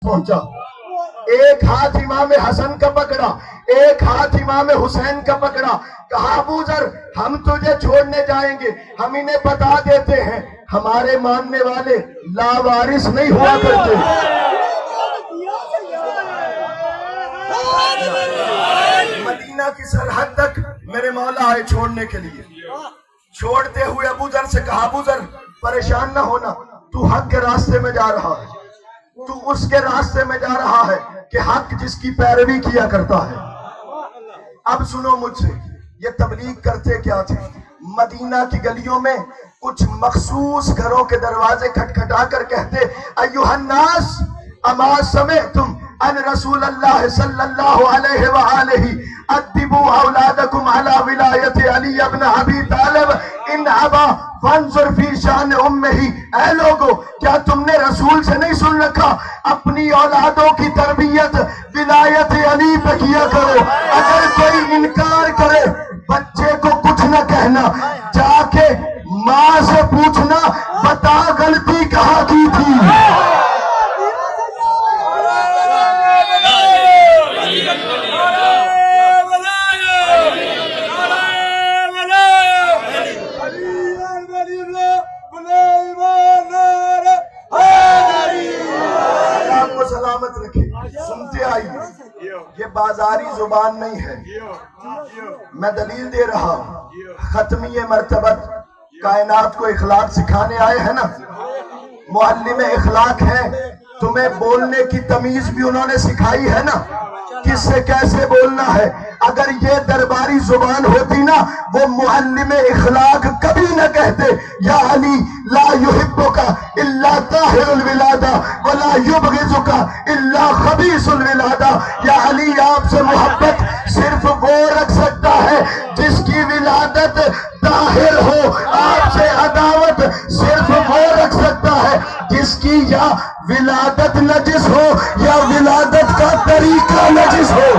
پہنچا. ایک ہاتھ امام حسن کا پکڑا, ایک ہاتھ امام حسین کا پکڑا. کہا ابو ذر ہم تجھے چھوڑنے جائیں گے, ہم انہیں بتا دیتے ہیں ہمارے ماننے والے لاوارث نہیں ہوا کرتے. مدینہ کی سرحد تک میرے مولا آئے چھوڑنے کے لیے. چھوڑتے ہوئے ابو ذر سے کہا ابو ذر پریشان نہ ہونا, تو حق کے راستے میں جا رہا ہے, تو اس کے راستے میں جا رہا ہے کہ حق جس کی پیروی کیا کرتا ہے. اب سنو مجھ سے, یہ تبلیغ کرتے کیا تھے؟ مدینہ کی گلیوں میں کچھ مخصوص گھروں کے دروازے کھٹکھٹا کر کہتے ایھا الناس اما سمعتم ان رسول اللہ صلی اللہ علیہ وآلہ ادبوا اولادکم علی ولایت علی ابن ابی طالب ان ابا فانظر فی شان امہ. اے لوگو کیا تم نے رسول سے نہیں سن رکھا اپنی اولادوں کی تربیت ولایت علی پہ کیا کرو. اگر کوئی انکار کرے بچے کو کچھ نہ کہنا, جا کے ماں سے پوچھنا بتا غلطی کہاں کی تھی. سلامت رکھے. سنتے آئیے, یہ بازاری زبان نہیں ہے, میں دلیل دے رہا ہوں. ختمی مرتبت کائنات کو اخلاق سکھانے آئے ہیں نا, معلم اخلاق ہے, تمہیں بولنے کی تمیز بھی انہوں نے سکھائی ہے نا, کس سے کیسے بولنا ہے. اگر یہ درباری زبان ہوتی نا, وہ معلم اخلاق کبھی نہ کہتے یا علی لا یحبک الا طاہر الولادہ ولا یبغضک الا خبیث الولادہ. یا علی آپ سے محبت صرف وہ رکھ سکتا ہے جس کی ولادت طاہر ہو, آپ سے عداوت صرف وہ رکھ سکتا ہے جس کی یا ولادت نجس ہو یا ولادت کا طریقہ نجس ہو.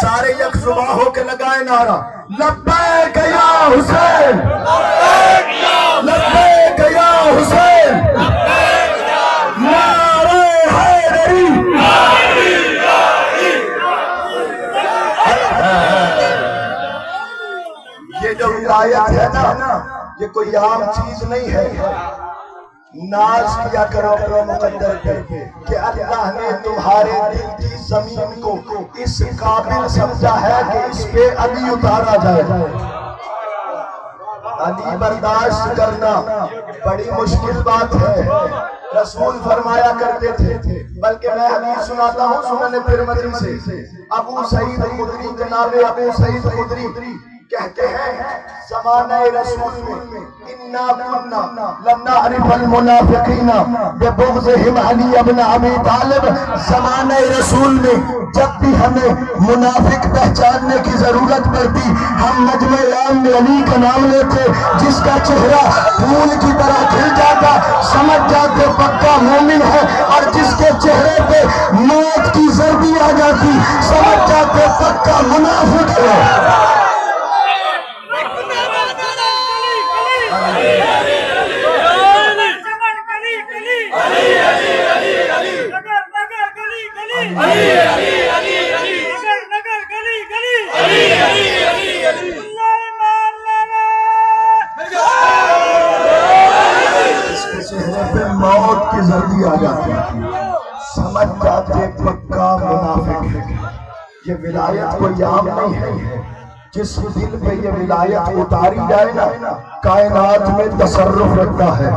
سارے یک زباں ہو کے لگائے نعرہ لبیک یا حسین, لبیک یا حسین, نعرہ حیدری. یہ جو ولایت ہے نا, یہ کوئی عام چیز نہیں ہے. ناز کیا کرو اپنے مقدر پہ کہ اللہ نے تمہارے دل کی زمین کو اس قابل سمجھا ہے کہ اس پہ علی اتارا جائے. علی برداشت کرنا بڑی مشکل بات ہے. رسول فرمایا کرتے تھے, بلکہ میں حدیث سناتا ہوں سنن ترمذی سے. ابو سعید خدری, جناب ابو سعید خدری کہتے ہیں زمانہ رسول میں انا كنا لنعرف المنافقین ببغضهم علی ابن ابی طالب. زمانہ رسول میں جب بھی ہمیں منافق پہچاننے کی ضرورت پڑتی, ہم نجم عام میں علی کا نام لیتے, جس کا چہرہ پھول کی طرح کھل جاتا سمجھ جاتے پکا مومن ہے, اور جس کے چہرے پہ موت کی زردی آ جاتی سمجھ جاتے پکا منافق ہے. موت کی زردی آ جاتی سمجھ جاتے پکا منافق ہے. یہ ولایت کوئی عام نہیں ہے. جس دل پہ یہ ولایت اتاری جائے نا, کائنات میں تصرف رکھتا ہے.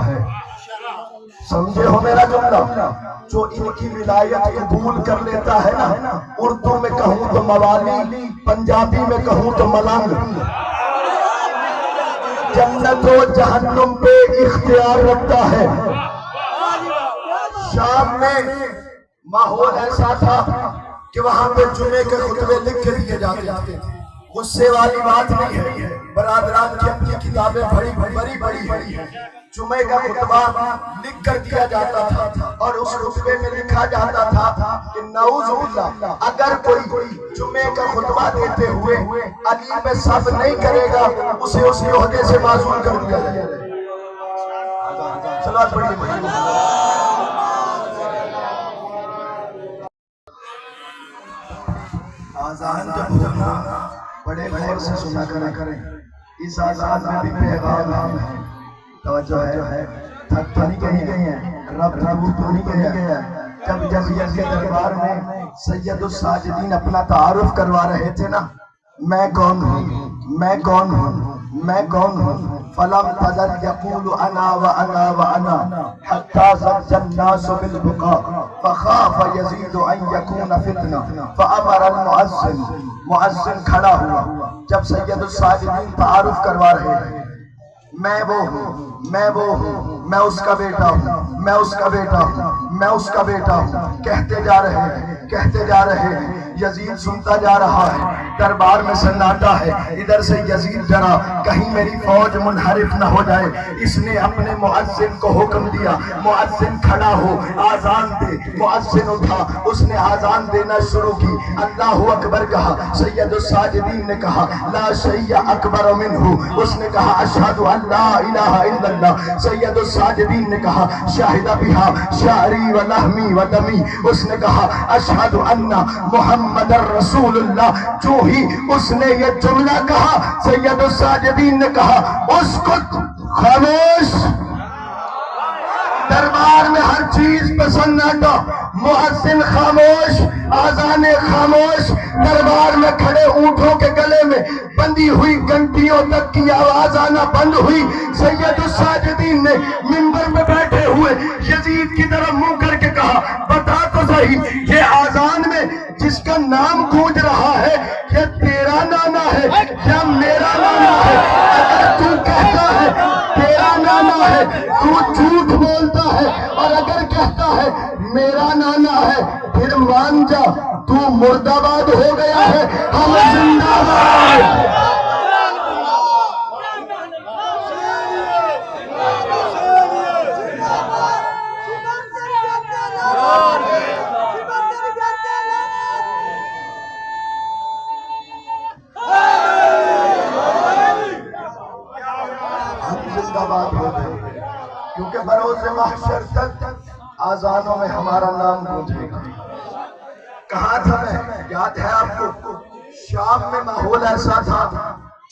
سمجھے ہو میرا جملہ؟ جو ان کی ولایت قبول کر لیتا ہے نا, اردو میں کہوں تو موالی, پنجابی میں کہوں تو ملنگ. جنت و جہنم پہ اختیار رکھتا ہے۔ شام میں ماحول ایسا تھا کہ وہاں پہ جمعے کے خطبے لکھ کے دیے جاتے تھے۔ غصے والی بات نہیں ہے، برادران کی اپنی کتابیں بڑی ہیں۔ جمعے کا خطبہ لکھ کر دیا جاتا تھا اور اس خطبے میں لکھا جاتا تھا کہ نعوذ باللہ اگر کوئی جمعے کا خطبہ دیتے ہوئے علی میں سب نہیں کرے گا اسے اس کے عہدے سے معزول کر دیا جائے گا۔ صلوات پڑھیے۔ آذان جب ہونا بڑے غور سے سنا کریں، اس آذان میں بھی پیغام ہے، توجہ ہے، تھک تو نہیں کہیں گئی ہیں، رب ربو تو نہیں کہیں گئے ہیں۔ جب یہ دربار میں سید الساجدین اپنا تعارف کروا رہے تھے نا، میں کون ہوں، فلم تزل یقول انا وانا وانا حتی زج الناس بالبقاء فخاف یزید ان یکون فتنہ فامر المؤذن کھڑا ہوا۔ جب سید الساجدین تعارف کروا رہے ہیں، میں وہ ہوں، میں اس کا بیٹا ہوں، کہتے جا رہے ہیں، یزید سنتا جا رہا ہے، دربار میں سناٹا ہے، ادھر سے یزید ڈرا کہیں میری فوج منحرف نہ ہو جائے، اس نے اپنے مؤذن کو حکم دیا مؤذن کھڑا ہو آذان دے۔ مؤذن اٹھا، اس نے آذان دینا شروع کی، اللہ اکبر کہا، سید الساجدین نے کہا لا شیء اکبر منہ، اس نے کہا اشہد ان لا الہ الا اللہ، سید الساجدین نے کہا شاہد بہا شعری و لحمی و دمی، اس نے کہا اشہد ان محمد رسول اللہ۔ جو ہی اس نے یہ جملہ کہا سید الساجدین نے کہا اسکت، خاموش۔ دربار میں ہر چیز پہ سناٹا، مؤذن خاموش، آذان خاموش، دربار میں کھڑے اونٹوں کے گلے میں بندی ہوئی گھنٹیوں تک کی آواز آنا بند ہوئی۔ سید الساجدین نے منبر پہ بیٹھے ہوئے یزید کی طرف منہ کر کے کہا بتا تو صحیح، یہ آذان میں جس کا نام گونج رہا ہے یہ تیرا نانا ہے یا میرا نانا ہے؟ اگر تو کہتا ہے تیرا نانا ہے تو جھوٹ بولتا ہے، اور اگر کہتا ہے میرا نانا ہے پھر مان جا تو مرد آباد ہو گیا ہے، ہم زندہ باد۔ کیونکہ بروز محشر تک آذانوں میں ہمارا نام گونجے گا۔ کہاں تھا میں؟ یاد ہے آپ کو؟ شام میں ماحول ایسا تھا،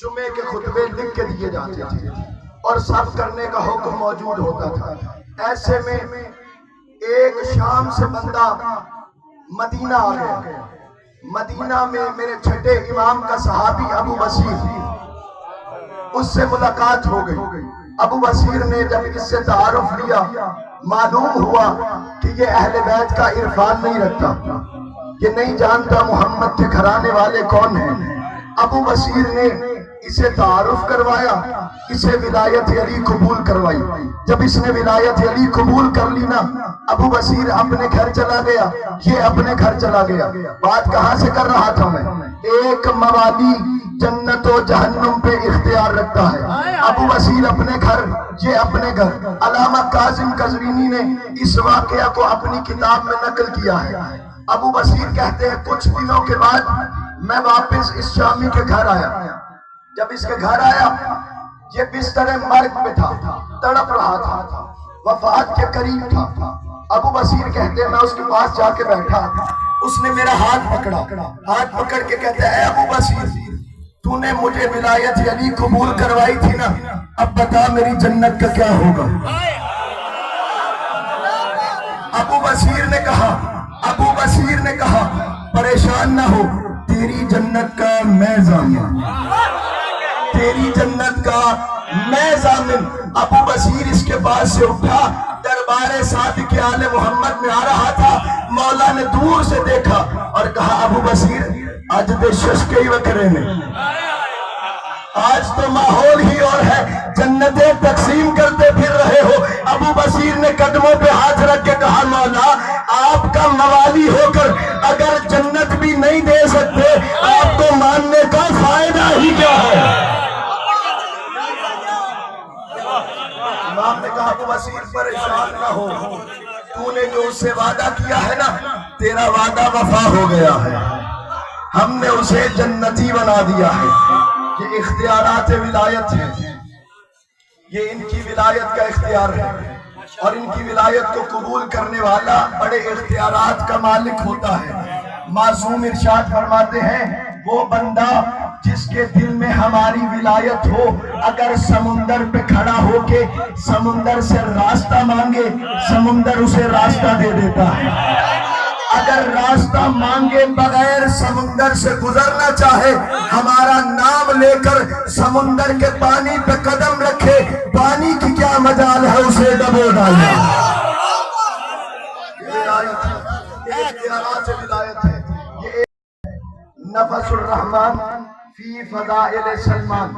جمعے کے خطبے لکھ کے دیے جاتے تھے اور سب کرنے کا حکم موجود ہوتا تھا۔ ایسے میں ایک شام سے بندہ مدینہ آ گیا۔ مدینہ میں میرے چھٹے امام کا صحابی ابو بصیر، اس سے ملاقات ہو گئی۔ ابو بصیر نے جب اس سے تعارف لیا، معلوم ہوا کہ یہ اہل بیت کا عرفان نہیں رکھتا، یہ نہیں جانتا محمد کے گھرانے والے کون ہیں۔ ابو بصیر نے اسے تعارف کروایا، اسے ولایت علی قبول کروائی۔ جب اس نے ولایت علی قبول کر لی نا، ابو بصیر اپنے گھر چلا گیا، یہ اپنے گھر چلا گیا۔ بات کہاں سے کر رہا تھا میں؟ ایک موالی جنت و جہنم پہ اختیار رکھتا ہے۔ ابو بصیر اپنے گھر، یہ اپنے گھر۔ علامہ کاظم قزوینی نے اس واقعہ کو اپنی کتاب میں نقل کیا ہے۔ ابو بصیر کہتے ہیں کچھ دنوں کے بعد میں واپس اس شامی کے گھر آیا۔ جب اس کے گھر آیا یہ بستر مرگ پہ تھا، تڑپ رہا تھا، وفات کے قریب تھا۔ ابو بصیر کہتے ہیں میں اس کے پاس جا کے بیٹھا، اس نے میرا ہاتھ پکڑ کے کہتے ہیں اے ابو بصیر، تو نے مجھے ولایت علی قبول کروائی تھی نا، اب بتا میری جنت کا کیا ہوگا؟ ابو بصیر نے کہا پریشان نہ ہو، تیری جنت کا میں ضامن، تیری جنت کا میں ضامن۔ ابو بصیر اس کے پاس سے اٹھا، دربار صادق آل محمد میں آ رہا تھا۔ مولا نے دور سے دیکھا اور کہا ابو بصیر اج دے ششکے وکرے نے، آج تو ماحول ہی اور ہے، جنتیں تقسیم کرتے پھر رہے ہو۔ ابو بصیر نے قدموں پہ ہاتھ رکھ کے کہا مولا آپ کا موالی ہو کر اگر جنت بھی نہیں دے سکتے آپ کو ماننے کا فائدہ ہی کیا ہے؟ امام نے کہا ابو بصیر پریشان نہ ہو، تو نے جو اس سے وعدہ کیا ہے نا تیرا وعدہ وفا ہو گیا ہے، ہم نے اسے جنتی بنا دیا ہے۔ یہ اختیارات ولایت ہیں، یہ ان کی ولایت کا اختیار ہے، اور ان کی ولایت کو قبول کرنے والا بڑے اختیارات کا مالک ہوتا ہے۔ معصوم ارشاد فرماتے ہیں وہ بندہ جس کے دل میں ہماری ولایت ہو اگر سمندر پہ کھڑا ہو کے سمندر سے راستہ مانگے سمندر اسے راستہ دے دیتا ہے، اگر راستہ مانگے بغیر سمندر سے گزرنا چاہے ہمارا نام لے کر سمندر کے پانی پہ قدم رکھے پانی کی کیا مجال ہے اسے ڈبو ڈالنا۔ ولایت ہے، اختیارات ولایت ہے۔ یہ نفس الرحمن فی فضائل سلمان،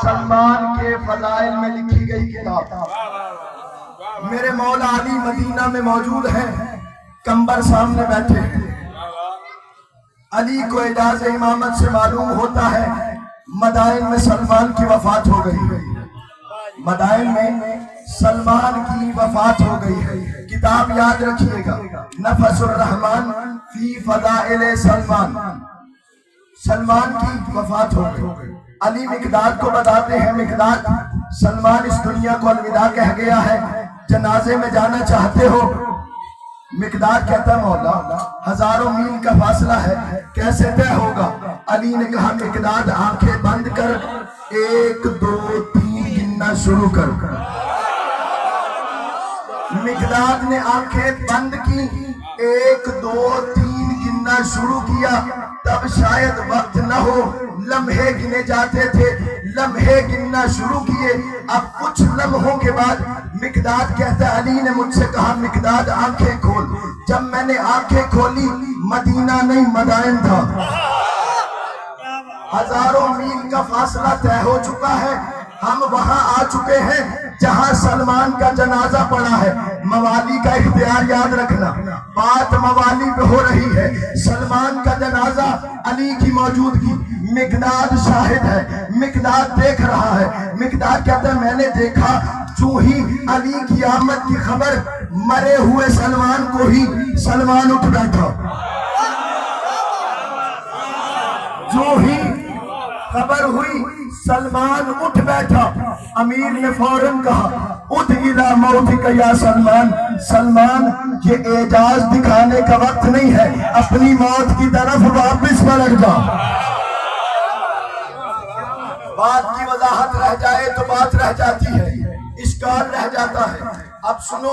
سلمان کے فضائل میں لکھی گئی کتاب۔ میرے مولا علی مدینہ میں موجود ہیں، کمبر سامنے بیٹھے ہیں۔ علی کو اعجاز امامت سے معلوم ہوتا ہے مدائن میں سلمان کی وفات ہو گئی ہے، مدائن میں سلمان کی وفات ہو گئی ہے۔ کتاب یاد رکھیے گا، نفس الرحمن فی فضائل سلمان، سلمان کی وفات ہو گئی۔ علی مقداد کو بتاتے ہیں مقداد سلمان اس دنیا کو الوداع کہہ گیا ہے، جنازے میں جانا چاہتے ہو؟ مقداد کہتا مولا ہزاروں میل کا فاصلہ ہے کیسے طے ہوگا؟ علی نے کہا مقداد آنکھیں بند کر 1 2 3 گننا شروع کر۔ مقداد نے آنکھیں بند کی 1 2 3 گننا شروع کیا، تب شاید وقت نہ ہو، لمحے گنے جاتے تھے، لمحے گننا شروع کیے۔ اب کچھ لمحوں کے بعد مقداد کہتا ہے علی نے مجھ سے کہا مقداد آنکھیں کھول، جب میں نے آنکھیں کھولی مدینہ نہیں مدائن تھا، ہزاروں میل کا فاصلہ طے ہو چکا ہے، ہم وہاں آ چکے ہیں جہاں سلمان کا جنازہ پڑا ہے۔ موالی کا اختیار یاد رکھنا، بات موالی پہ ہو رہی ہے، سلمان کا جنازہ علی کی موجودگی، مقداد شاہد ہے، مقداد دیکھ رہا ہے۔ مقداد کہتا ہے میں نے دیکھا جو ہی علی کی آمد کی خبر مرے ہوئے سلمان کو ہی سلمان اٹھ بیٹھا، جو ہی خبر ہوئی سلمان اٹھ بیٹھا۔ امیر نے فوراً کہا اٹھ الی موتک یا سلمان، سلمان یہ اعجاز دکھانے کا وقت نہیں ہے، اپنی موت کی طرف واپس پلٹ جا۔ بات کی وضاحت رہ جائے تو بات رہ جاتی ہے، اشکال رہ جاتا ہے۔ اب سنو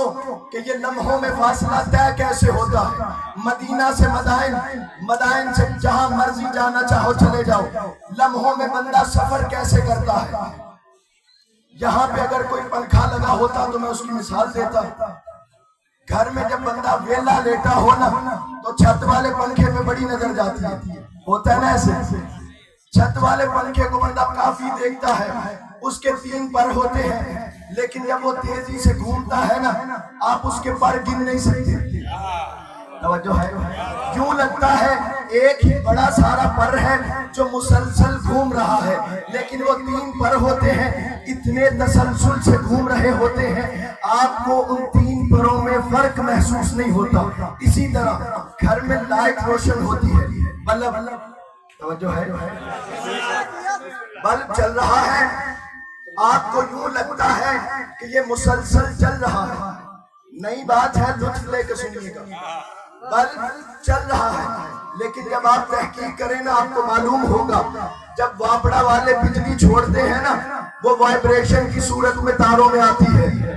کہ یہ لمحوں میں فاصلہ طے کیسے ہوتا ہے؟ مدینہ سے مدائن، مدائن سے جہاں مرضی جانا چاہو چلے جاؤ، لمحوں میں بندہ سفر کیسے کرتا ہے؟ یہاں پہ اگر کوئی پنکھا لگا ہوتا تو میں اس کی مثال دیتا، گھر میں جب بندہ ویلا لیٹا ہو نا تو چھت والے پنکھے میں بڑی نظر جاتی ہے، ہوتا ہے نا ایسے، چھت والے پنکھے کو بندہ کافی دیکھتا ہے، اس کے 3 پر ہوتے ہیں، لیکن جب وہ تیزی سے گھومتا ہے نا آپ اس کے پر گن نہیں سکتے، توجہ ہے، یوں لگتا ہے ایک ہی بڑا سارا پر ہے جو مسلسل گھوم رہا ہے، لیکن وہ 3 پر ہوتے ہیں، اتنے تسلسل سے گھوم رہے ہوتے ہیں آپ کو ان 3 پروں میں فرق محسوس نہیں ہوتا۔ اسی طرح گھر میں لائٹ روشن ہوتی ہے، بلب، توجہ ہے، بلب چل رہا ہے، آپ کو یوں لگتا ہے کہ یہ مسلسل چل رہا ہے، نئی بات ہے لطف لے کے سنیے گا، بلب چل رہا ہے، لیکن جب آپ تحقیق کریں نا آپ کو معلوم ہوگا جب واپڑا والے بجلی چھوڑتے ہیں نا وہ وائبریشن کی صورت میں تاروں میں آتی ہے،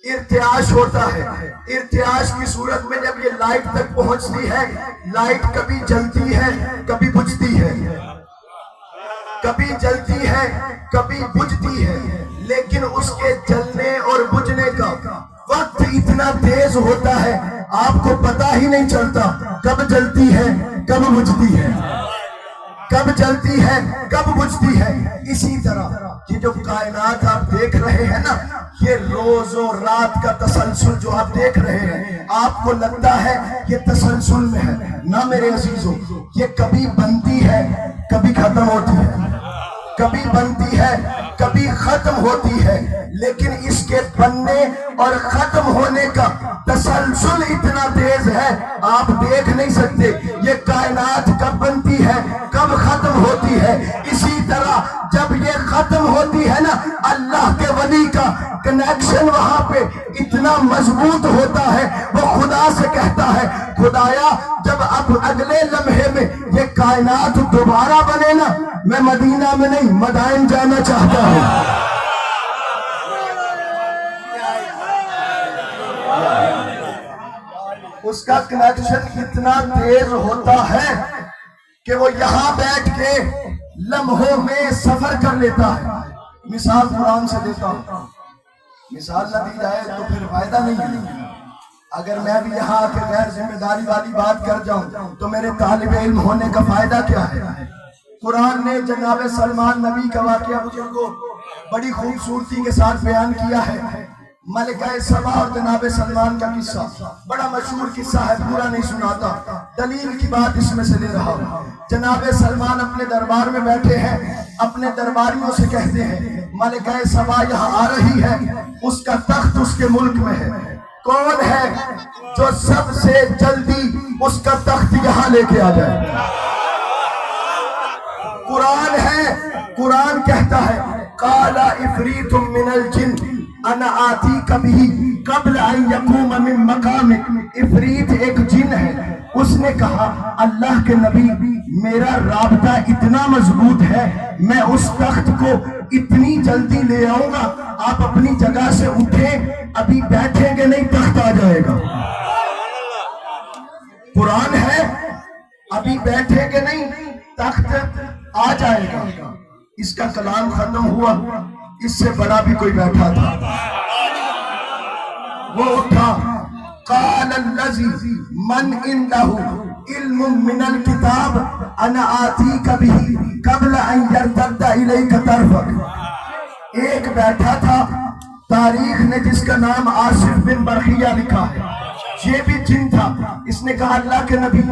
ارتعاش ہوتا ہے، ارتعاش کی صورت میں جب یہ لائٹ تک پہنچتی ہے لائٹ کبھی جلتی ہے کبھی بجھتی ہے، کبھی جلتی ہے کبھی بجھتی ہے، لیکن اس کے جلنے اور بجھنے کا وقت اتنا تیز ہوتا ہے آپ کو پتہ ہی نہیں چلتا کب جلتی ہے کب بجھتی ہے۔ کب جلتی ہے کب بجھتی ہے. اسی طرح یہ جو کائنات آپ دیکھ رہے ہیں نا، یہ روز و رات کا تسلسل جو آپ دیکھ رہے ہیں، آپ کو لگتا ہے یہ تسلسل میں ہے. نہ میرے عزیزوں، یہ کبھی بنتی ہے کبھی ختم ہوتی ہے، کبھی بنتی ہے کبھی ختم ہوتی ہے. لیکن اس کے بننے اور ختم ہونے کا تسلسل اتنا تیز ہے آپ دیکھ نہیں سکتے. یہ کائنات کب بنتی ہے کب ختم ہوتی ہے. اسی طرح جب یہ ختم ہوتی ہے نا، اللہ کے ولی کا کنیکشن وہاں پہ اتنا مضبوط ہوتا ہے، وہ خدا سے کہتا ہے خدایا جب اب اگلے لمحے میں یہ کائنات دوبارہ بنے نا، میں مدینہ میں نہیں مدائن جانا چاہتا ہوں. اس کا کنیکشن اتنا تیز ہوتا ہے کہ وہ یہاں بیٹھ کے لمحوں میں سفر کر لیتا ہے. مثال قرآن سے دیتا ہوں، مثال نہ دی جائے تو پھر فائدہ نہیں ہے. اگر میں بھی یہاں آ کے غیر ذمہ داری والی بات کر جاؤں تو میرے طالب علم ہونے کا فائدہ کیا ہے؟ قرآن نے جناب سلمان نبی کا واقعہ بزرگوں بڑی خوبصورتی کے ساتھ بیان کیا ہے. ملکہ سبا اور جناب سلمان کا قصہ بڑا مشہور قصہ ہے، پورا نہیں سناتا، دلیل کی بات اس میں سے لے رہا ہوں. جناب سلمان اپنے دربار میں بیٹھے ہیں، اپنے درباریوں سے کہتے ہیں ملکہ سبا یہاں آ رہی ہے، اس کا تخت اس کے ملک میں ہے. کون ہے جو سب سے جلدی اس کا تخت یہاں لے کے آ جائے؟ قرآن ہے. قرآن کہتا ہے قال عفریت من الجن انا آتیک بہ قبل ان یقوم من مقامک. عفریت ایک جن ہے، اس نے کہا اللہ کے نبی میرا رابطہ اتنا مضبوط ہے، میں اس تخت کو اتنی جلدی لے آؤں گا، آپ اپنی جگہ سے اٹھیں، ابھی بیٹھیں گے نہیں تخت آ جائے گا. قرآن ہے ابھی بیٹھیں گے نہیں تخت آ جائے گا. اس کا کلام ختم ہوا، اس سے بڑا بھی کوئی بیٹھا تھا، وہ اٹھا قال الذی من عنده علم من الکتاب انا آتیک بہ قبل ان یرتد الیک طرفک. ایک بیٹھا تھا، تاریخ نے جس کا نام آصف بن برخیہ لکھا ہے، یہ بھی جن تھا. اس نے کہا اللہ کے نبی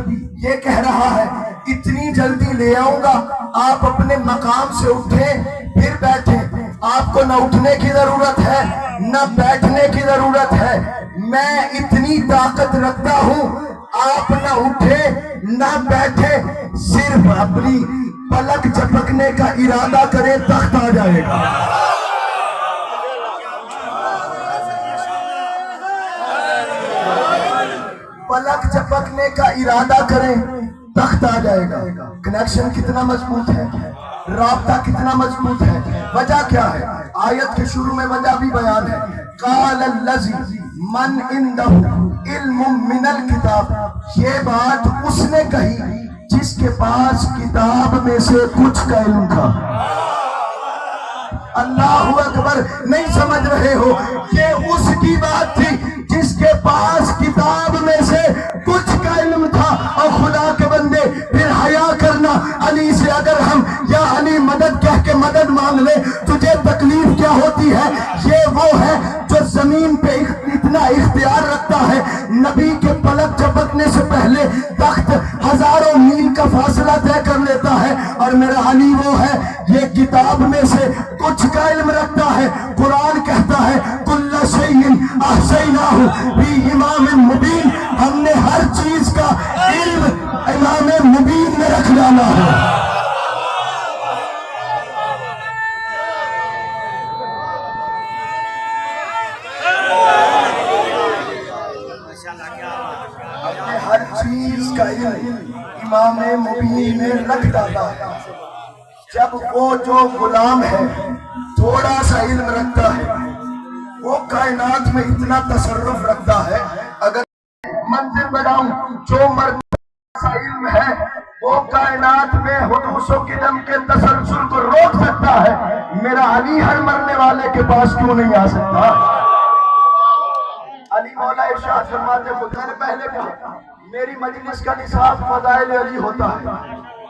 یہ کہہ رہا ہے اتنی جلدی لے آؤں گا، آپ اپنے مقام سے اٹھیں پھر بیٹھیں. آپ کو نہ اٹھنے کی ضرورت ہے نہ بیٹھنے کی ضرورت ہے، میں اتنی طاقت رکھتا ہوں، آپ نہ اٹھے نہ بیٹھے، صرف اپنی پلک جھپکنے کا ارادہ کرے تخت آ جائے گا. پلک جھپکنے کا ارادہ کریں تخت آ جائے گا. کنیکشن کتنا مضبوط ہے، رابطہ کتنا مضبوط ہے. وجہ کیا ہے؟ آیت کے شروع میں وجہ بھی بیان ہے. قال الذی من عنده علم من الکتاب. یہ بات اس نے کہی جس کے پاس کتاب میں سے کچھ کا علم تھا. اللہ اکبر، نہیں سمجھ رہے ہو؟ یہ اس کی بات تھی جس کے پاس کتاب میں سے کچھ کا علم تھا. اور خدا کے بندے پھر حیا کرنا، علی سے اگر ہم یا علی مدد کہہ کے مدد مانگ لے تجھے تکلیف کیا ہوتی ہے؟ یہ وہ ہے جو زمین پہ اتنا اختیار رکھتا ہے، نبی کے پلک جھپکنے سے پہلے تخت ہزاروں میل کا فاصلہ طے کر لیتا ہے. اور میرا علی وہ ہے یہ کتاب میں سے کچھ کا علم رکھتا ہے. قرآن کہتا ہے کل شیء احصیناہ فی امام مبین. ہم نے ہر چیز کا علم امام مبین میں رکھ ڈالا ہے. ہر چیز کا علم امام مبین نے رکھ ڈالا ہے. جب وہ جو غلام ہے تھوڑا سا علم رکھتا ہے، وہ کائنات میں اتنا تصرف رکھتا ہے. اگر منزل بڑھاؤں جو مرتبہ سا علم ہے وہ کائنات میں حدوث و قدم کے تسلسل کو روک سکتا ہے. میرا علی ہر مرنے والے کے پاس کیوں نہیں آ سکتا؟ علی مولا ارشاد فرماتے ہیں، میں نے پہلے کہا میری مجلس کا نصاب فضائل علی ہوتا ہے.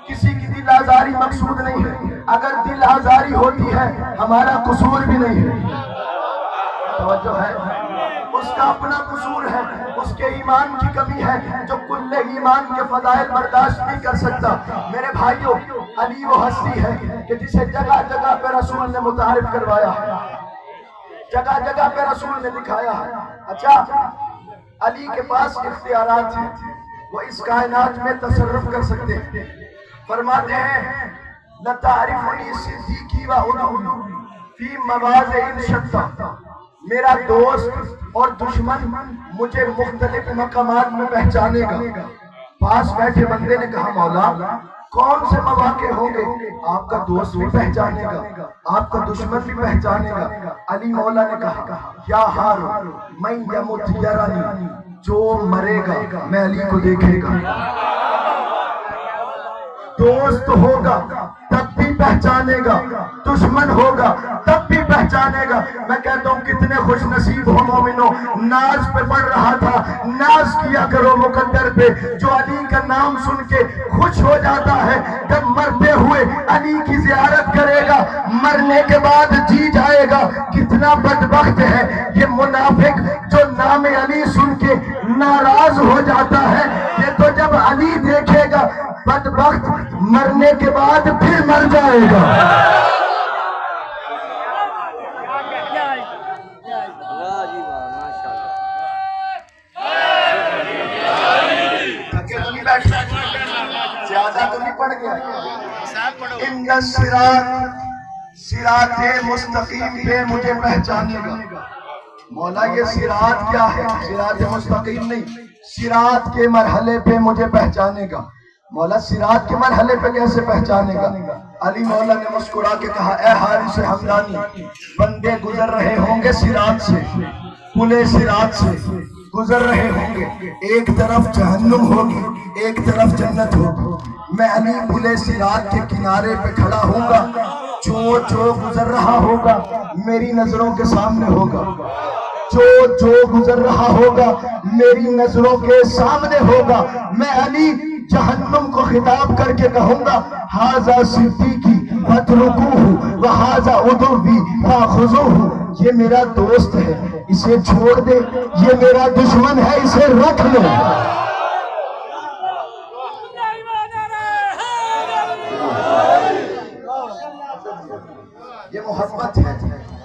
کسی کی دل آزاری مقصود نہیں ہے، اگر دل آزاری ہوتی ہے ہمارا قصور بھی نہیں ہے، توجہ ہے، اس کا اپنا قصور ہے، اس کے ایمان کی کمی ہے جو کل ایمان کے فضائل برداشت نہیں کر سکتا۔ میرے بھائیوں، علی وہ ہستی ہے کہ جسے جگہ جگہ پہ رسول نے متعارف کروایا ہے، جگہ جگہ پہ رسول نے دکھایا ہے۔ اچھا، علی کے پاس اختیارات ہیں، وہ اس کائنات میں تصرف کر سکتے ہیں۔ فرماتے ہیں لَتَعْرِفُنِي صِدِّيقِي وَعُدُوِّي فِي مَوَاضِعٍ شَتَّىٰ، میرا دوست اور دشمن مجھے مختلف مقامات میں پہچانے گا۔ پاس بیٹھے بندے نے کہا مولا کون سے مواقع ہوں گے؟ آپ کا دوست بھی پہچانے گا، آپ کا دشمن بھی پہچانے گا۔ علی مولا نے کہا یا ہارو من یمت یرانی، جو مرے گا میں علی کو دیکھے گا۔ دوست ہوگا تب بھی پہچانے گا، دشمن ہوگا تب بھی پہچانے گا۔ میں کہتا ہوں کتنے خوش نصیب ہو مومنوں، ناز پہ پڑھ رہا تھا، ناز کیا کرو مقدر پہ، جو علی کا نام سن کے خوش ہو جاتا ہے، جب مرتے ہوئے علی کی زیارت کرے گا، مرنے کے بعد جی جائے گا۔ کتنا بدبخت ہے یہ منافق جو نام علی سن کے ناراض ہو جاتا ہے، یہ تو جب علی دیکھے گا بدبخت مرنے کے بعد پھر مر جائے گا۔ زیادہ تو نہیں پڑھ گیا۔ ان صراط مستقیم پہ مجھے پہچانے گا۔ مولا یہ صراط کیا ہے؟ صراط مستقیم نہیں، صراط کے مرحلے پہ مجھے پہچانے گا۔ مولا صراط کے مرحلے پہ کیسے پہچانے گا؟ علی مولا نے مسکرا کے کہا اے حارث حمدانی، بندے گزر رہے ہوں گے صراط سے، پلے صراط سے گزر رہے ہوں گے، ایک طرف جہنم ہوگی ایک طرف جنت ہوگی، میں علی پلے صراط کے کنارے پہ کھڑا ہوں گا، جو جو گزر رہا ہوگا میری نظروں کے سامنے ہوگا، جو جو گزر رہا ہوگا میری نظروں کے سامنے ہوگا۔ میں علی جہنم کو خطاب کر کے کہوں گا ھذا صدیقی فاترکوہ وھذا عدوی فاخذوہ، یہ میرا دوست ہے اسے چھوڑ دے، یہ میرا دشمن ہے اسے رکھ لو۔ یہ محبت ہے،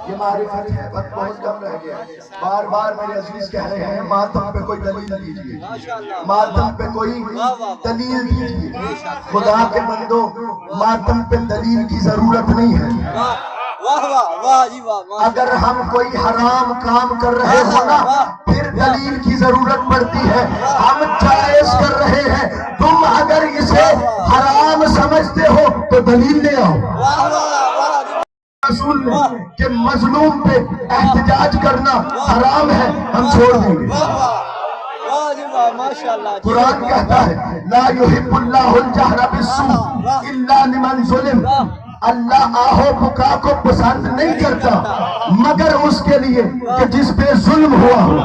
یہ معرفت ہے۔ وقت بہت کم رہ گیا، بار بار میرے عزیز کہہ رہے ہیں ماتم پہ کوئی دلیل دیجیے، ماتم پہ کوئی دلیل دیجیے۔ خدا کے بندو ماتم پہ دلیل کی ضرورت نہیں ہے۔ اگر ہم کوئی حرام کام کر رہے ہو نا پھر دلیل کی ضرورت پڑتی ہے، ہم جائز کر رہے ہیں، تم اگر اسے حرام سمجھتے ہو تو دلیل لے آؤ۔ رسول نے کہ مظلوم پہ احتجاج کرنا حرام ہے، ہم چھوڑ دیں گے۔ قرآن کہتا ہے لا یحب اللہ الجہر بالسوء الا لمن ظلم، اللہ آہو بکا کو پسند نہیں کرتا مگر اس کے لیے کہ جس پہ ظلم ہوا ہو۔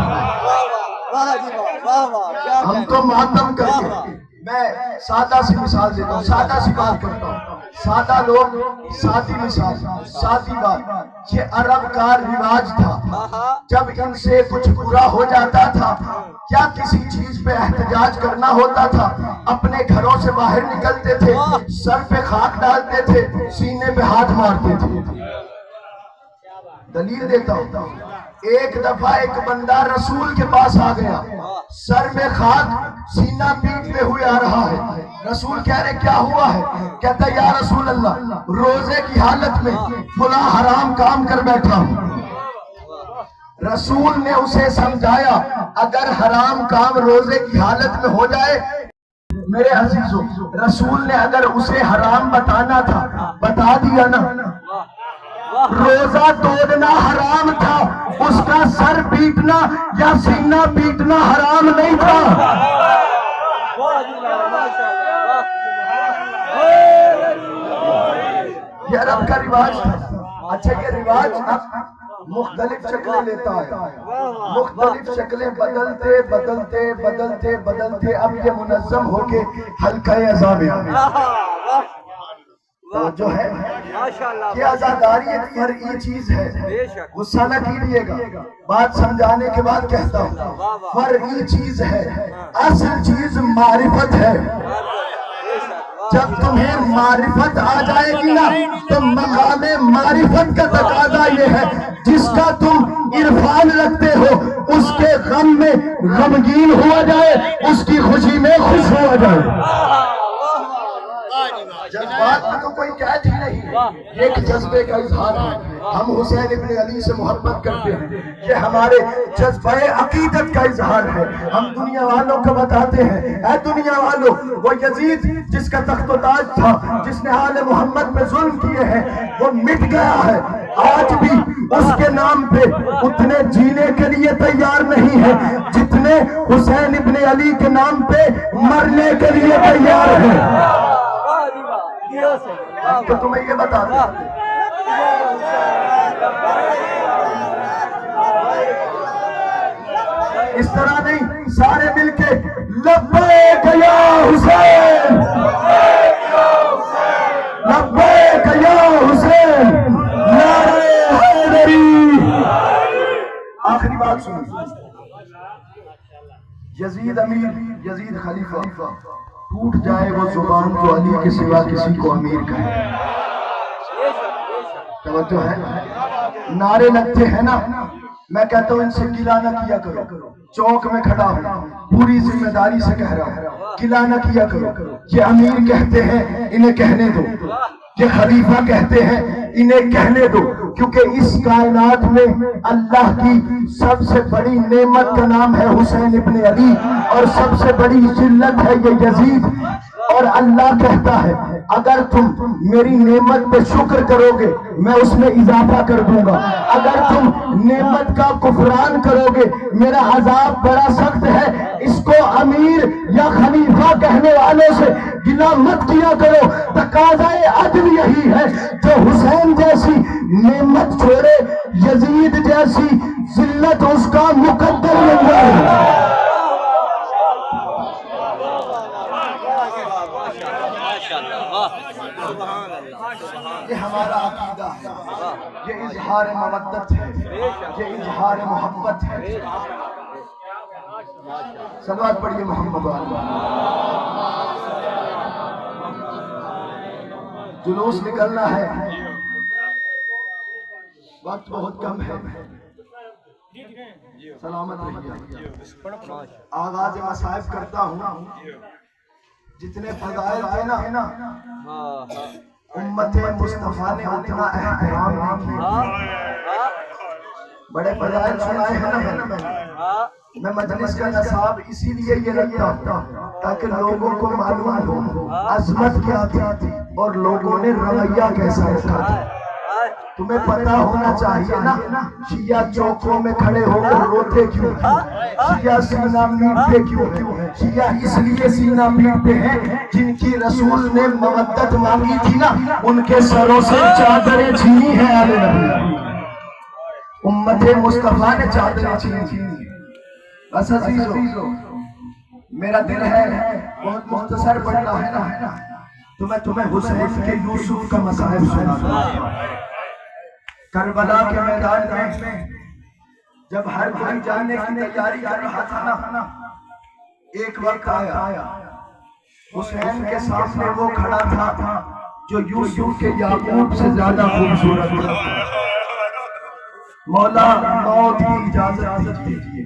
ہم تو ماتم کر کے، میں سادہ سی مثال دیتا ہوں، سادہ سی بات کرتا ہوں، سادہ لوگ، سادی مثال، سادی بات، یہ عرب کا رواج تھا، جب ان سے کچھ برا ہو جاتا تھا کیا کسی چیز پہ احتجاج کرنا ہوتا تھا، اپنے گھروں سے باہر نکلتے تھے، سر پہ خاک ڈالتے تھے، سینے پہ ہاتھ مارتے تھے۔ دلیل دیتا ہوں، ایک دفعہ ایک بندہ رسول کے پاس آ گیا، سر میں خاک سینہ پیٹتے ہوئے آ رہا ہے، رسول کہہ رہے کیا ہوا ہے؟ کہتا یا رسول اللہ روزے کی حالت میں فلاں حرام کام کر بیٹھا ہوں۔ رسول نے اسے سمجھایا اگر حرام کام روزے کی حالت میں ہو جائے، میرے عزیزوں رسول نے اگر اسے حرام بتانا تھا بتا دیا نا۔ روزہ توڑنا حرام تھا، اس کا سر پیٹنا یا سینہ پیٹنا حرام نہیں تھا۔ یہ عرب کا رواج تھا۔ اچھا یہ رواج مختلف شکلیں لیتا ہے، مختلف شکلیں بدلتے بدلتے بدلتے بدلتے اب یہ منظم ہو کے حلقہ عذاب جو ہے کہ عزاداری ایک فرعی چیز ہے. غصہ نہ کیجیے گا، بات سمجھانے کے بعد کہتا ہوں، فرعی چیز ہے، اصل چیز معرفت ہے. جب تمہیں معرفت آ جائے گی نا تو مقام معرفت کا تقاضا یہ ہے جس کا تم عرفان رکھتے ہو اس کے غم میں غمگین ہوا جائے، اس کی خوشی میں خوش ہوا جائے. جذبات میں تو کوئی قید ہی نہیں، ایک جذبے کا اظہار ہے. ہم حسین ابن علی سے محبت کرتے ہیں، یہ ہمارے جذبہ عقیدت کا اظہار ہے. ہم دنیا والوں کو بتاتے ہیں، اے دنیا والوں، وہ یزید جس کا تخت و تاج تھا، جس نے آل محمد پہ ظلم کیے ہیں، وہ مٹ گیا ہے. آج بھی اس کے نام پہ اتنے جینے کے لیے تیار نہیں ہے جتنے حسین ابن علی کے نام پہ مرنے کے لیے تیار ہیں. تو تمہیں یہ بتا دوں، اس طرح نہیں، سارے مل کے لبیک یا حسین، لبیک یا حسین، نعرہ حیدری. آخری بات سنو، یزید امیر، یزید خلیفہ، ٹوٹ جائے وہ زبان جو علی کے سوا کسی کو امیر کہے. توجہ ہے، نعرے لگتے ہیں نا، میں کہتا ہوں ان سے گلہ نہ کیا کرو. چوک میں کھڑا ہوں، پوری ذمہ داری سے کہہ رہا ہوں، گلہ نہ کیا کرو. یہ امیر کہتے ہیں، انہیں کہنے دو. یہ خلیفہ کہتے ہیں، انہیں کہنے دو. کیونکہ اس کائنات میں اللہ کی سب سے بڑی نعمت کا نام ہے حسین ابن علی، اور سب سے بڑی ذلت ہے یہ یزید. اور اللہ کہتا ہے اگر تم میری نعمت پہ شکر کرو گے میں اس میں اضافہ کر دوں گا، اگر تم نعمت کا کفران کرو گے میرا عذاب بڑا سخت ہے. اس کو امیر یا خلیفہ کہنے والوں سے گلہ مت کیا کرو. تقاضۂ عدل یہی ہے، جو حسین جیسی نعمت چھوڑے یزید جیسی ذلت اس کا مقدر نمبر ہے. یہ ہمارا عقیدہ ہے، یہ اظہار مودت ہے، یہ اظہار محبت ہے. صلوات پڑھیے محمد والے. جلوس نکلنا ہے، وقت بہت کم ہے. سلامت رہیے. آغاز مصائب کرتا ہوں. جتنے فضائل تھے نا امت مصطفیٰ نے اتنا احترام نہیں کیا. بڑے فضائل سنائے ہیں نا. میں مجلس کا نصاب اسی لیے یہ رکھتا ہوں تاکہ لوگوں کو معلوم ہو عظمت کیا تھی اور لوگوں نے رویہ کیسا رکھا تھا. تمہیں پتا ہونا چاہیے نا شیعہ چوکوں میں کھڑے ہو کر روتے کیوں ہیں، شیعہ سینہ پیٹتے کیوں ہیں. شیعہ اس لیے سینہ پیٹتے ہیں جن کی رسول نے مودت مانگی تھی نا ان کے سروں سے چادریں چھینی ہیں آل نبی. امت مصطفیٰ نے چادریں چھینی. بس عزیزو میرا دل ہے بہت مختصر پڑھنا ہے نا تو میں تمہیں حسین کے یوسف کا مصائب سنا. کربلا کے میدان میں جب ہر کوئی جانے کی تیاری کر رہا تھا نا ایک وقت آیا حسین کے سامنے وہ کھڑا تھا جو یوسف کے یعقوب سے زیادہ خوبصورت تھا. مولا موت کی اجازت دیجیے.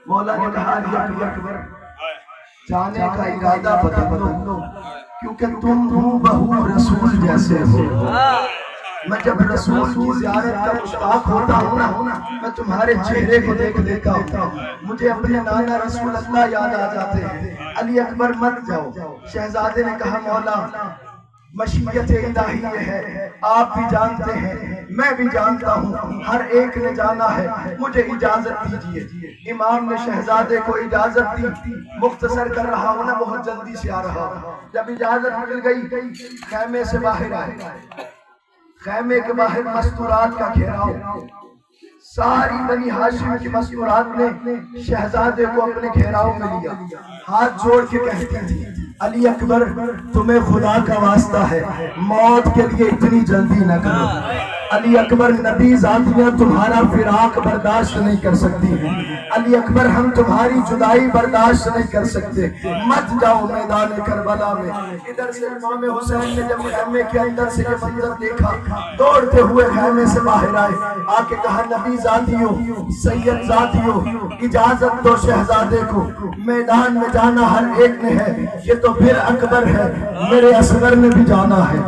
مولا نے کہا علی اکبر جانے کا ارادہ بدل دو کیونکہ تم ہو بہو رسول جیسے ہو. میں جب رسول کی زیارت کا مشتاق ہوتا ہوں نا میں تمہارے چہرے کو دیکھ لیتا ہوں مجھے اپنے نانا رسول اللہ یاد آ جاتے ہیں. علی اکبر مت جاؤ. شہزادے نے کہا مولا مشیت الہی یہ ہے، آپ بھی جانتے ہیں میں بھی جانتا ہوں، ہر ایک نے جانا ہے، مجھے اجازت دیجیے. امام نے شہزادے کو اجازت دی. مختصر کر رہا ہوں نا بہت جلدی سے آ رہا. جب اجازت مل گئی خیمے سے باہر آئے. خیمے کے باہر مستورات کا گھیراؤ. ساری بنی ہاشم کی مستورات نے شہزادے کو اپنے گھیراؤ میں لیا، ہاتھ جوڑ کے کہتی تھی علی اکبر تمہیں خدا کا واسطہ ہے موت کے لیے اتنی جلدی نہ کرو، علی اکبر نبی ذاتیاں تمہارا فراق برداشت نہیں کر سکتی ہیں، علی اکبر ہم تمہاری جدائی برداشت نہیں کر سکتے، مت جاؤ میدان کربلا میں۔ ادھر سے امام حسین نے جب خیمے کے اندر سے یہ منظر دیکھا دوڑتے ہوئے خیمے سے باہر آئے، آ کے کہا نبی ذاتیوں سید ذاتیوں اجازت دو شہزادے کو، میدان میں جانا ہر ایک نے ہے، یہ تو پھر اکبر ہے، میرے اصغر نے بھی جانا ہے۔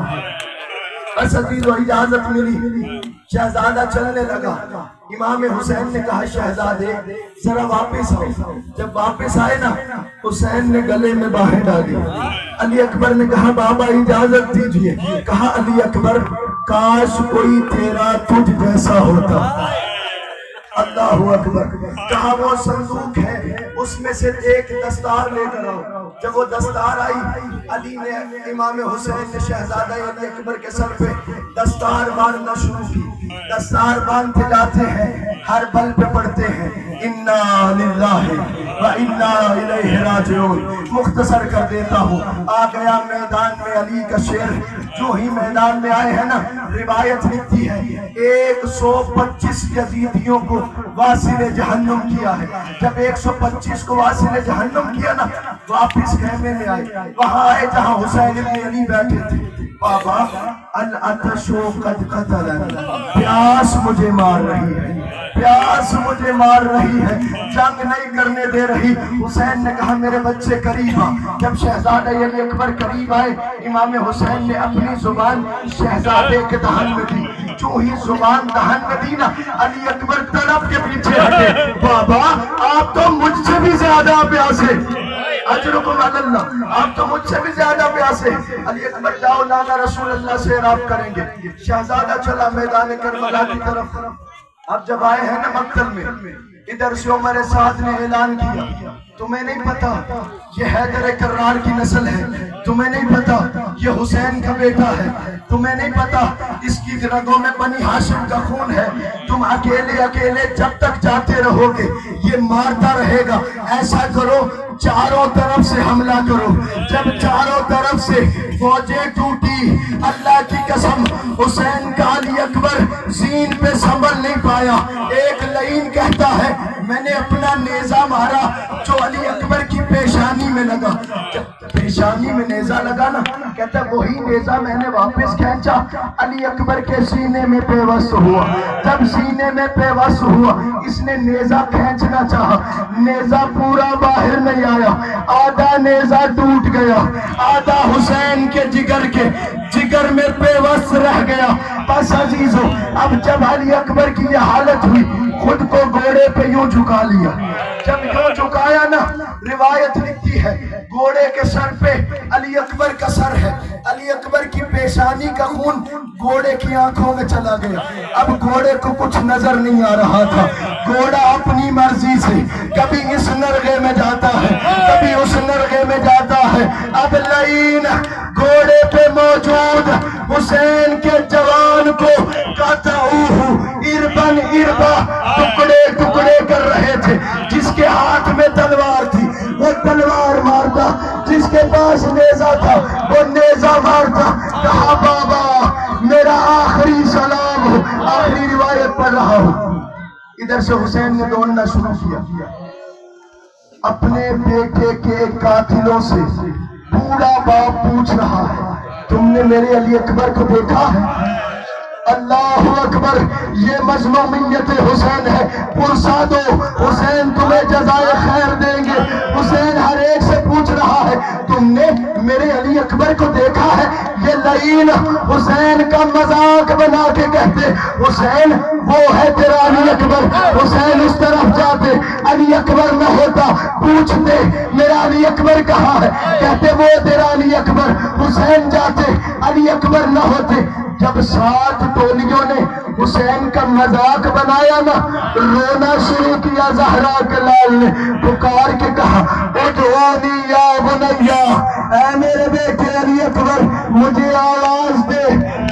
بس عزیز و اجازت ملی، شہزادہ چلنے لگا۔ امام حسین نے کہا شہزادے ذرا واپس آؤ، جب واپس آئے نا حسین نے گلے میں باہیں ڈالی، علی اکبر نے کہا بابا اجازت دیجئے، کہا علی اکبر کاش کوئی تیرا تجھ جیسا ہوتا، اللہ اکبر، کہا وہ صندوق ہے اس میں سے ایک دستار لے کر آؤ، جب وہ دستار آئی علی نے امام حسین نے شہزادہ علی اکبر کے سر پہ دستار باندھنا شروع کی، دستار باندھتے جاتے ہیں، ہر بل پہ پڑھتے ہیں انا للہ و انا الیہ راجعون۔ مختصر کر دیتا ہوں، آ گیا میدان میں علی کا شیر، جو ہی میدان میں آئے ہیں نا روایت لکھتی ہے 125 یزیدیوں کو واصل جہنم کیا ہے، جب 125 کو واصل جہنم کیا نا واپس خیمے میں آئے، وہاں آئے جہاں حسین ابن علی بیٹھے تھے، بابا العطش قد قتلنی، پیاس مجھے مار رہی ہے، پیاس مجھے مار رہی ہے، جنگ نہیں کرنے دے رہی۔ حسین نے کہا میرے بچے قریب آ، جب شہزادہ علی اکبر قریب آئے امام حسین نے اپنی زبان شہزادے کے دہن میں دی، جو ہی زبان دہن میں دی نا علی اکبر طرف کے پیچھے ہٹے، بابا آپ تو مجھ سے بھی زیادہ پیاسے، اجرکم علی اللہ، آپ تو مجھ سے بھی زیادہ پیاسے، علی اکبر جاؤ نانا رسول اللہ سے راب کریں گے۔ شہزادہ چلا میدان کربلا کی طرف، اب جب آئے ہیں نا مقتل میں، ادھر سے عمر سعد نے اعلان کیا تمہیں نہیں پتا یہ حیدر کرار کی نسل ہے، تمہیں نہیں پتا یہ حسین کا بیٹا ہے، تمہیں نہیں پتا اس کی رگوں میں بنی ہاشم کا خون ہے، تم اکیلے اکیلے جب تک جاتے رہو گے یہ مارتا رہے گا، ایسا کرو چاروں طرف سے حملہ کرو۔ جب چاروں طرف سے فوجیں ٹوٹی، اللہ کی قسم حسین کا علی اکبر زین پہ سنبھل نہیں پایا، ایک لعین کہتا ہے میں نے اپنا نیزہ مارا جو علی اکبر کی پیشانی میں لگا، جب پیشانی میں نیزہ لگا نا کہتا ہے وہی نیزہ میں نے واپس کھینچا علی اکبر کے سینے میں پیوست ہوا، جب سینے میں پیوست ہوا اس نے نیزہ کھینچنا چاہا، نیزہ پورا باہر نہیں آیا، آدھا نیزہ ٹوٹ گیا، آدھا حسین کے جگر میں پیوست رہ گیا۔ بس عزیزو اب جب علی اکبر کی یہ حالت ہوئی خود کو گھوڑے پہ یوں جھکا لیا، جب یوں جھکایا نا روایت لکھتی ہے گھوڑے کے سر پہ علی اکبر کا سر ہے، علی اکبر کی پیشانی کا خون گھوڑے کی آنکھوں میں چلا گیا، اب گھوڑے کو کچھ نظر نہیں آ رہا تھا، گھوڑا اپنی مرضی سے کبھی اس نرغے میں جاتا ہے کبھی اس نرغے میں جاتا ہے، اب لعین گھوڑے پہ موجود حسین کے جوان کو قطعوہ اربن اربا ٹکڑے ٹکڑے کر رہے تھے، جس کے ہاتھ میں تلوار تھی وہ تلوار مارتا، جس کے پاس نیزہ تھا وہ نیزہ مارتا، کہا بابا میرا آخری سلام ہو، آخری روایت پڑھ رہا ہوں۔ ادھر سے حسین نے دوڑنا شروع کیا، اپنے بیٹے کے قاتلوں سے بوڑھا باپ پوچھ رہا ہے تم نے میرے علی اکبر کو دیکھا ہے؟ اللہ اکبر، یہ مظلومیت حسین ہے، پرسا دو حسین تمہیں جزائے خیر دیں گے۔ حسین ہر ایک سے پوچھ رہا ہے تم نے میرے علی اکبر کو دیکھا ہے؟ یہ لعین حسین کا مذاق بنا کے کہتے حسین وہ ہے تیرا علی اکبر، حسین اس طرف جاتے علی اکبر نہ ہوتا، پوچھتے میرا علی اکبر کہاں ہے، کہتے وہ تیرا علی اکبر، حسین جاتے علی اکبر نہ ہوتے۔ جب 7 ٹولیوں نے حسین کا مذاق بنایا نا رونا شروع کیا، زہرا کے لال نے پکار کے کہا ادعونی یا بنیا، اے میرے بیٹے علی اکبر مجھے آواز دے،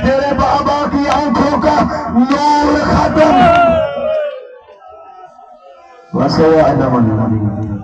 تیرے بابا کی آنکھوں کا نور ختم، وسيعلم المريضين